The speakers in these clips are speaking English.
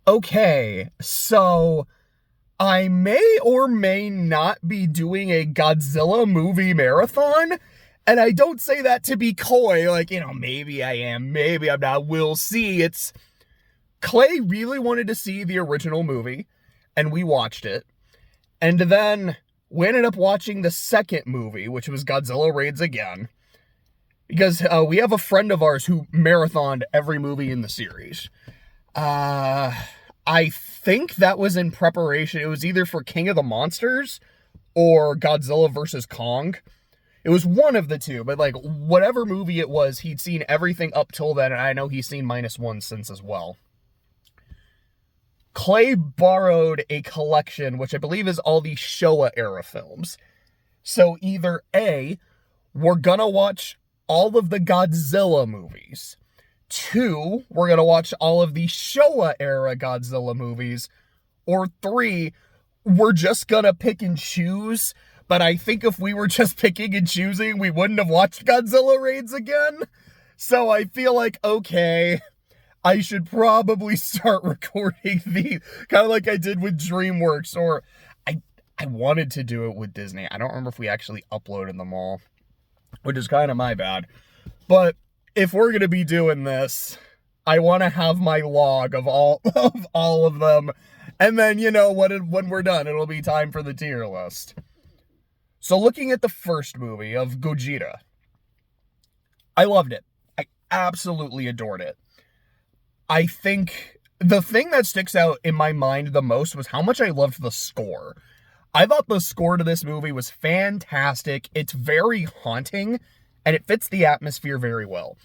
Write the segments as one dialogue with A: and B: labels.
A: Okay, so I may or may not be doing a Godzilla movie marathon, and I don't say that to be coy, like, maybe I am, maybe I'm not, we'll see. It's Clay really wanted to see the original movie, and we watched it, and then we ended up watching the second movie, which was Godzilla Raids Again, because we have a friend of ours who marathoned every movie in the series. I think that was in preparation. It was either for King of the Monsters or Godzilla vs. Kong. It was one of the two, but like whatever movie it was, he'd seen everything up till then, and I know he's seen -1 since as well. Clay borrowed a collection, which I believe is all the Showa era films. So either A, we're gonna watch all of the Godzilla movies. 2, we're going to watch all of the Showa-era Godzilla movies. Or 3, we're just going to pick and choose. But I think if we were just picking and choosing, we wouldn't have watched Godzilla Raids Again. So I feel like, okay, I should probably start recording these, kind of like I did with DreamWorks. Or I wanted to do it with Disney. I don't remember if we actually uploaded them all, which is kind of my bad. But if we're going to be doing this, I want to have my log of all of them. And then, when we're done, it'll be time for the tier list. So looking at the first movie of Gojira, I loved it. I absolutely adored it. I think the thing that sticks out in my mind the most was how much I loved the score. I thought the score to this movie was fantastic. It's very haunting, and it fits the atmosphere very well.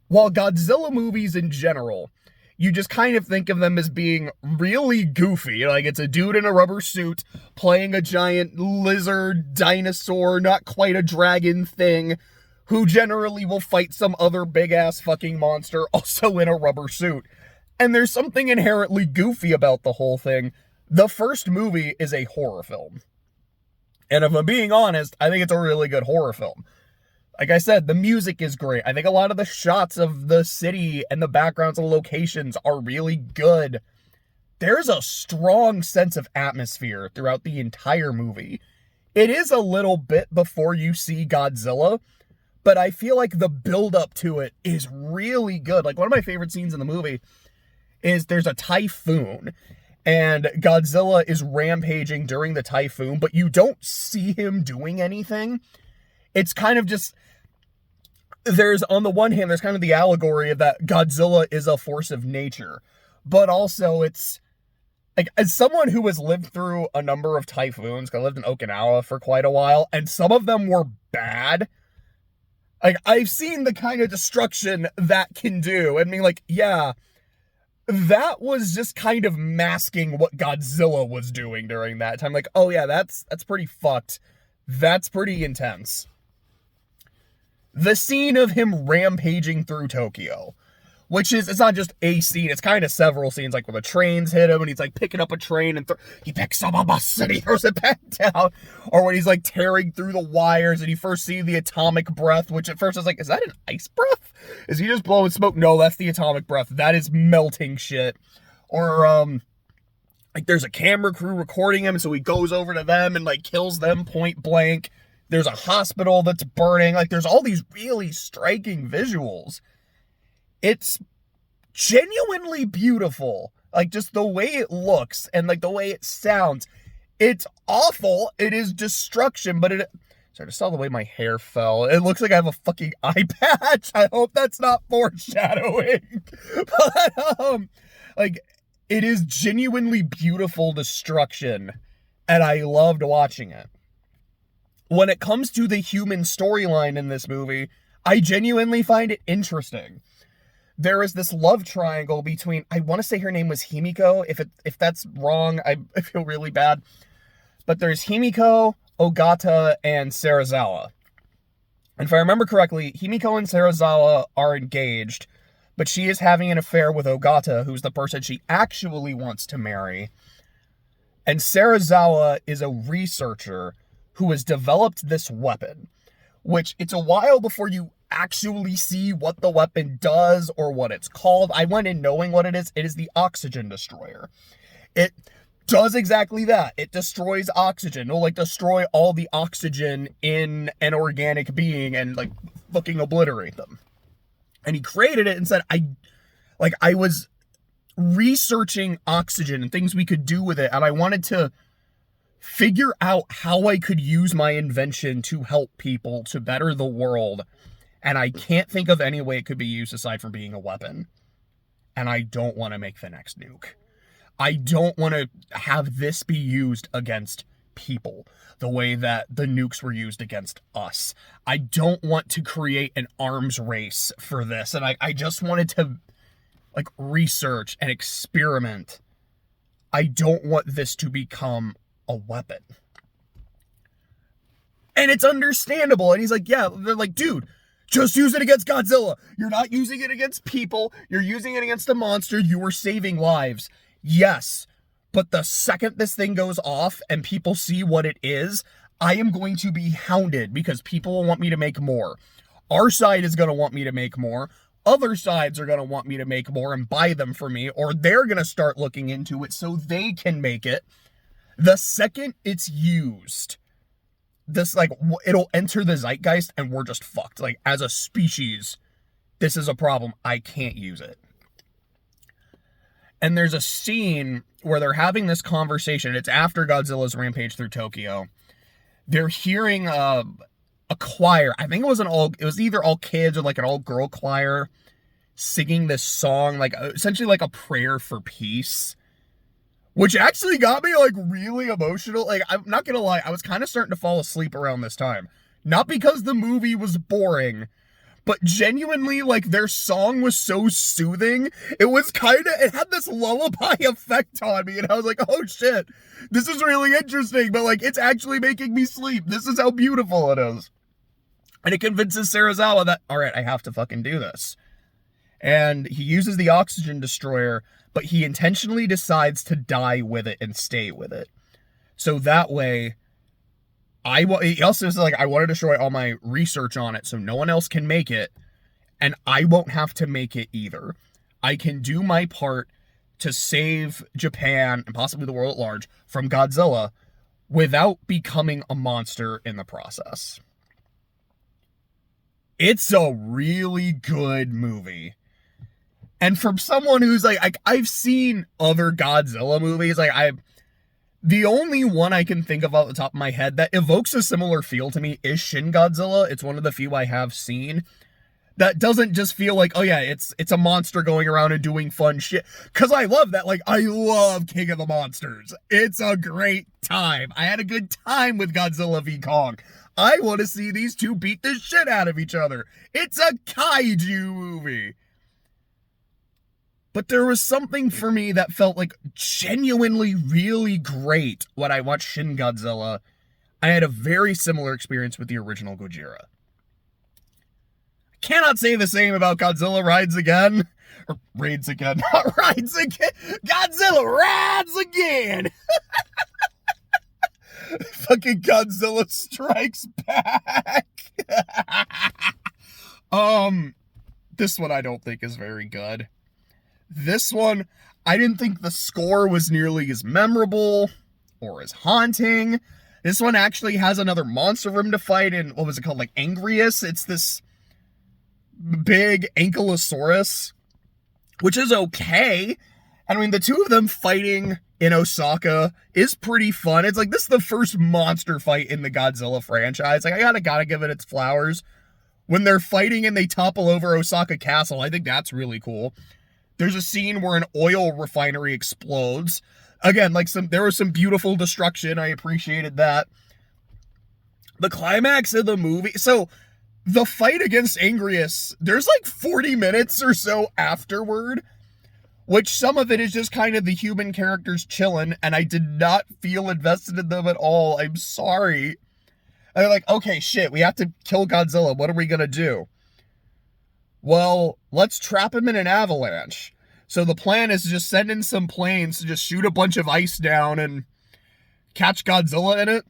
A: While Godzilla movies in general, you just kind of think of them as being really goofy. Like, it's a dude in a rubber suit playing a giant lizard, dinosaur, not quite a dragon thing, who generally will fight some other big-ass fucking monster also in a rubber suit. And there's something inherently goofy about the whole thing. The first movie is a horror film. And if I'm being honest, I think it's a really good horror film. Like I said, the music is great. I think a lot of the shots of the city and the backgrounds and locations are really good. There's a strong sense of atmosphere throughout the entire movie. It is a little bit before you see Godzilla, but I feel like the build-up to it is really good. Like, one of my favorite scenes in the movie is there's a typhoon, and Godzilla is rampaging during the typhoon, but you don't see him doing anything. It's kind of just, on the one hand, there's kind of the allegory of that Godzilla is a force of nature, but also it's, like, as someone who has lived through a number of typhoons, 'cause I lived in Okinawa for quite a while, and some of them were bad, like, I've seen the kind of destruction that can do. I mean, like, yeah, that was just kind of masking what Godzilla was doing during that time. Like, oh yeah, that's pretty fucked. That's pretty intense. The scene of him rampaging through Tokyo, which is, it's not just a scene, it's kind of several scenes, like when the trains hit him and he's like picking up a train and he picks up a bus and he throws it back down, or when he's like tearing through the wires and you first see the atomic breath, which at first I was like, is that an ice breath? Is he just blowing smoke? No, that's the atomic breath. That is melting shit. Or, like, there's a camera crew recording him, so he goes over to them and like kills them point blank. There's a hospital that's burning. Like, there's all these really striking visuals. It's genuinely beautiful. Like, just the way it looks and like the way it sounds. It's awful. It is destruction, but sorry, to saw the way my hair fell. It looks like I have a fucking eye patch. I hope that's not foreshadowing. But, like, it is genuinely beautiful destruction, and I loved watching it. When it comes to the human storyline in this movie, I genuinely find it interesting. There is this love triangle between, I want to say her name was Himiko. If that's wrong, I feel really bad. But there's Himiko, Ogata, and Serizawa. And if I remember correctly, Himiko and Serizawa are engaged, but she is having an affair with Ogata, who's the person she actually wants to marry. And Serizawa is a researcher who has developed this weapon, which it's a while before you actually see what the weapon does or what it's called. I went in knowing what it is. It is the oxygen destroyer. It does exactly that. It destroys oxygen. It'll, like, destroy all the oxygen in an organic being and, like, fucking obliterate them. And he created it and said, I was researching oxygen and things we could do with it, and I wanted to figure out how I could use my invention to help people, to better the world. And I can't think of any way it could be used aside from being a weapon. And I don't want to make the next nuke. I don't want to have this be used against people the way that the nukes were used against us. I don't want to create an arms race for this. And I just wanted to, like, research and experiment. I don't want this to become a weapon. And it's understandable. And he's like, yeah, they're like, dude, just use it against Godzilla. You're not using it against people. You're using it against a monster. You are saving lives. Yes, but the second this thing goes off and people see what it is, I am going to be hounded because people will want me to make more. Our side is going to want me to make more. Other sides are going to want me to make more and buy them for me, or they're going to start looking into it so they can make it. The second it's used, this, like, it'll enter the zeitgeist and we're just fucked. Like, as a species, this is a problem. I can't use it. And there's a scene where they're having this conversation. It's after Godzilla's rampage through Tokyo. They're hearing a choir. I think it was either all kids or like an all girl choir singing this song, like essentially like a prayer for peace, which actually got me like really emotional. Like, I'm not gonna lie, I was kind of starting to fall asleep around this time. Not because the movie was boring, but genuinely, like, their song was so soothing. It had this lullaby effect on me, and I was like, oh shit, this is really interesting, but, like, it's actually making me sleep. This is how beautiful it is. And it convinces Serizawa that, all right, I have to fucking do this. And he uses the oxygen destroyer, but he intentionally decides to die with it and stay with it. So that way, he also says, like, I want to destroy all my research on it so no one else can make it, and I won't have to make it either. I can do my part to save Japan, and possibly the world at large, from Godzilla without becoming a monster in the process. It's a really good movie. And from someone who's like I've seen other Godzilla movies, the only one I can think of off the top of my head that evokes a similar feel to me is Shin Godzilla. It's one of the few I have seen that doesn't just feel like, oh yeah, it's a monster going around and doing fun shit. Because I love that. Like, I love King of the Monsters. It's a great time. I had a good time with Godzilla v Kong. I want to see these two beat the shit out of each other. It's a kaiju movie. But there was something for me that felt like genuinely really great when I watched Shin Godzilla. I had a very similar experience with the original Gojira. I cannot say the same about Godzilla Rides Again. Or Raids Again, not Rides Again. Godzilla Rides Again! Fucking Godzilla Strikes Back! This one I don't think is very good. This one, I didn't think the score was nearly as memorable or as haunting. This one actually has another monster for him to fight in, what was it called, like Angrius? It's this big Ankylosaurus, which is okay. I mean, the two of them fighting in Osaka is pretty fun. It's like, this is the first monster fight in the Godzilla franchise. Like, I gotta give it its flowers. When they're fighting and they topple over Osaka Castle, I think that's really cool. There's a scene where an oil refinery explodes. Again, like, there was some beautiful destruction. I appreciated that. The climax of the movie. So, the fight against Angrius, there's like 40 minutes or so afterward, which some of it is just kind of the human characters chilling, and I did not feel invested in them at all. I'm sorry. And they're like, okay, shit, we have to kill Godzilla. What are we gonna do? Well, let's trap him in an avalanche. So the plan is to just send in some planes to just shoot a bunch of ice down and catch Godzilla in it.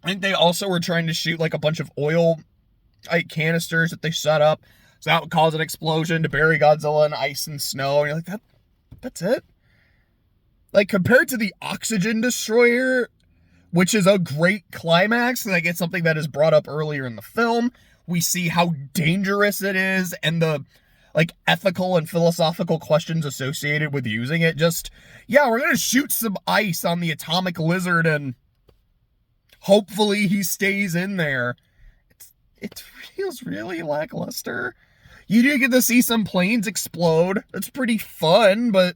A: I think they also were trying to shoot like a bunch of oil airtight canisters that they set up. So that would cause an explosion to bury Godzilla in ice and snow. And you're like, that's it? Like, compared to the oxygen destroyer, which is a great climax, like it's something that is brought up earlier in the film. We see how dangerous it is and the like ethical and philosophical questions associated with using it. Just, yeah, we're gonna shoot some ice on the atomic lizard and hopefully he stays in there. It feels really lackluster. You do get to see some planes explode. It's pretty fun, but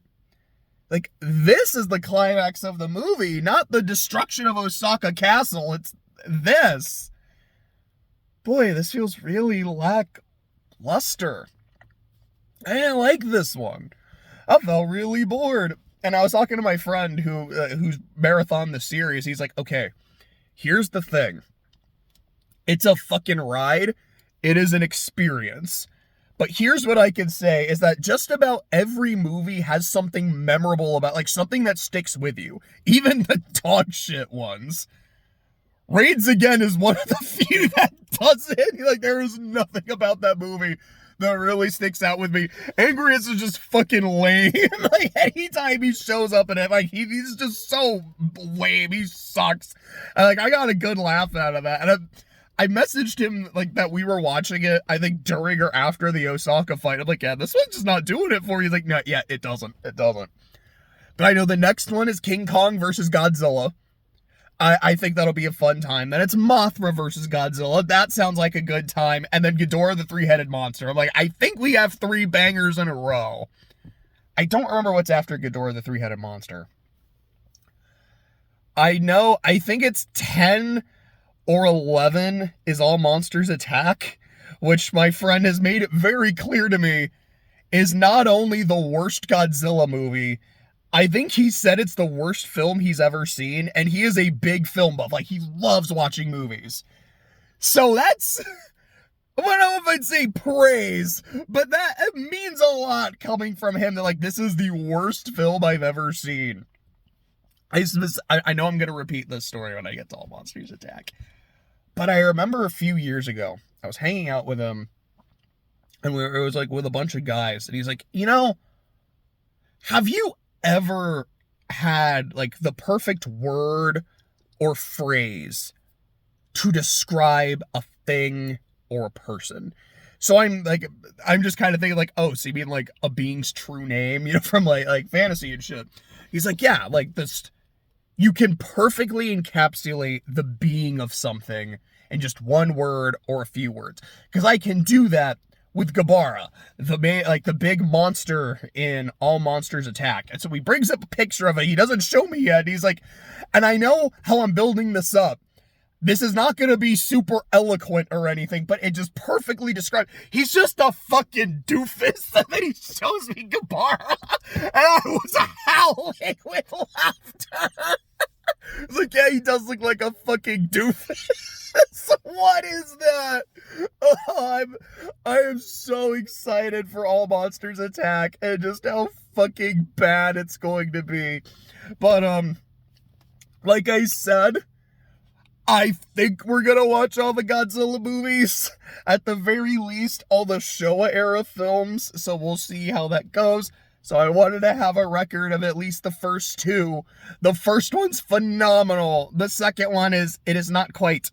A: like, this is the climax of the movie, not the destruction of Osaka Castle. It's this. Boy, this feels really lackluster. I didn't like this one. I felt really bored. And I was talking to my friend who's marathoned the series. He's like, okay, here's the thing. It's a fucking ride. It is an experience. But here's what I can say is that just about every movie has something memorable about, like something that sticks with you. Even the dog shit ones. Raids Again is one of the few that doesn't. Like, there is nothing about that movie that really sticks out with me. Angrius is just fucking lame. Like, anytime he shows up in it, like, he's just so lame. He sucks. And, like, I got a good laugh out of that. And I messaged him, like, that we were watching it, I think, during or after the Osaka fight. I'm like, yeah, this one's just not doing it for you. He's like, no, yeah, it doesn't. It doesn't. But I know the next one is King Kong versus Godzilla. I think that'll be a fun time. Then it's Mothra versus Godzilla. That sounds like a good time. And then Ghidorah the Three-Headed Monster. I'm like, I think we have 3 bangers in a row. I don't remember what's after Ghidorah the Three-Headed Monster. I think it's 10 or 11 is All Monsters Attack, which my friend has made it very clear to me is not only the worst Godzilla movie, I think he said it's the worst film he's ever seen, and he is a big film buff. Like, he loves watching movies. So that's, I don't know if I'd say praise, but it means a lot coming from him that, like, this is the worst film I've ever seen. I know I'm going to repeat this story when I get to All Monsters Attack. But I remember a few years ago, I was hanging out with him, and it was like with a bunch of guys, and he's like, have you ever had like the perfect word or phrase to describe a thing or a person? So I'm just kind of thinking like, oh, so you mean like a being's true name, from like fantasy and shit. He's like, yeah, like this, you can perfectly encapsulate the being of something in just one word or a few words. Because I can do that with Gojira, the big monster in All Monsters Attack. And so he brings up a picture of it. He doesn't show me yet. He's like, and I know how I'm building this up. This is not going to be super eloquent or anything, but it just perfectly describes. He's just a fucking doofus. And then he shows me Gojira, and I was howling with laughter. It's like, yeah, he does look like a fucking doofus. What is that? Oh, I am so excited for All Monsters Attack and just how fucking bad it's going to be. But, like I said, I think we're gonna watch all the Godzilla movies. At the very least, all the Showa era films. So we'll see how that goes. So I wanted to have a record of at least the first 2. The first one's phenomenal. The second one it is not quite